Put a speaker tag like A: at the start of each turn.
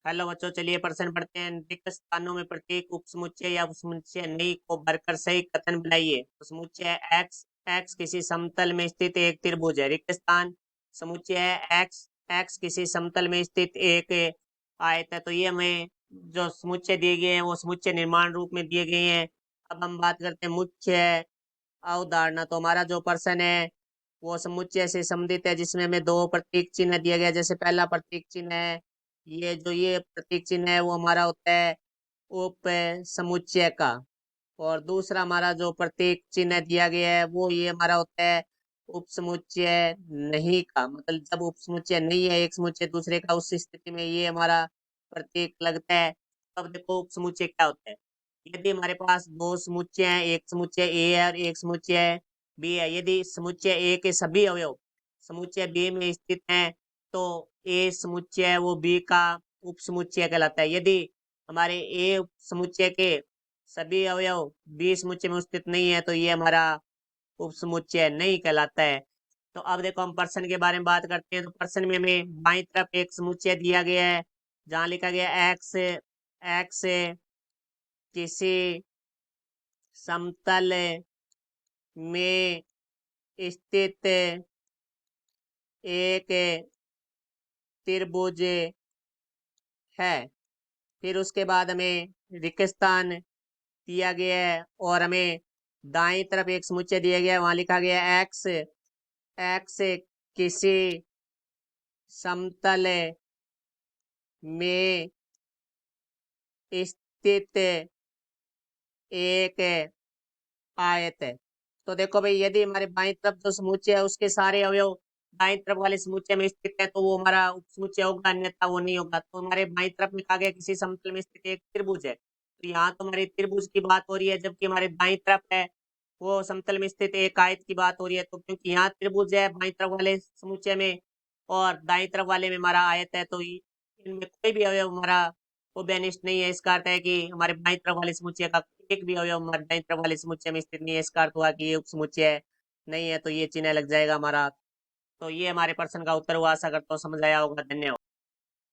A: Hello बच्चों, चलिए प्रश्न पढ़ते हैं। रिक्त स्थानों में प्रत्येक उपसमुच्चय या उपसमुच्चय नहीं को भरकर सही कथन बनाइए। तो समुच्चय एक्स एक्स किसी समतल में स्थित एक त्रिभुज है। रिक्त स्थान समुच्चय एक्स एक्स किसी समतल में स्थित एक आयत है। तो ये हमें जो समुच्चय दिए गए हैं वो समुच्चय निर्माण रूप में दिए गए हैं। अब हम बात करते हैं मुख्य अवधारणा। तो हमारा जो प्रश्न है वो समुच्चय से संबंधित है, जिसमें हमें दो प्रतीक चिन्ह दिया गया। जैसे पहला प्रतीक चिन्ह है ये प्रतीक चिन्ह है वो हमारा होता है उप समुच्चय का। और दूसरा हमारा जो प्रतीक चिन्ह दिया गया है वो ये हमारा होता है उप समुच्चय नहीं का। मतलब जब उप समुच्चय नहीं है एक समुच्चय दूसरे का, उस स्थिति में ये हमारा प्रतीक लगता है। अब देखो उप समुच्चय क्या होता है। यदि हमारे पास दो समुच्चय हैं, एक समुच्चय ए है और एक समुच्चय बी है। यदि समुच्चय ए के सभी अवयव समुच्चय बी में स्थित हैं तो ए समुच्चय वो बी का उप समुच्चय कहलाता है। यदि हमारे ए समुच्चय के सभी अवयव बी समुच्चय में स्थित नहीं है तो ये हमारा उप समुच्चय नहीं कहलाता है। तो अब देखो हम प्रश्न के बारे में बात करते हैं। तो प्रश्न में हमें बाईं तरफ एक समुच्चय दिया गया है जहाँ लिखा गया एक्स एक्स किसी समतल में स्थित एक त्रिभुज है। फिर उसके बाद हमें रिक्त स्थान दिया गया है और हमें दाईं तरफ एक समुच्चय दिया गया है, वहां लिखा गया है एक्स एक्स किसी समतल में स्थित एक आयत है। तो देखो भाई, यदि हमारे बाईं तरफ जो समुच्चय है उसके सारे अवयव दाईं तरफ वाले समुच्चय में स्थित है तो वो हमारा उप समुच्चय होगा, अन्यथा वो नहीं होगा। तो हमारे बाईं तरफ में कहा गया किसी समतल में स्थित एक त्रिभुज है। तो यहाँ तो हमारी त्रिभुज की बात हो रही है, जबकि हमारे दाईं तरफ है वो समतल में स्थित एक आयत की बात हो रही है। तो क्योंकि यहाँ त्रिभुज है बाईं तरफ वाले समुच्चय में और दाईं तरफ वाले में हमारा आयत है, तो इनमें कोई भी अवयव हमारा वो बेनिस्ट नहीं है। इसका अर्थ है कि हमारे बाईं तरफ वाले समुच्चय का एक भी अवयव हमारे दाईं तरफ वाले समुच्चय में स्थित नहीं है। इसका अर्थ हुआ कि ये उप समुच्चय नहीं है, तो ये चिन्ह लग जाएगा हमारा। तो ये हमारे प्रश्न का उत्तर हुआ। आशा करता हूँ समझ आया होगा। धन्यवाद।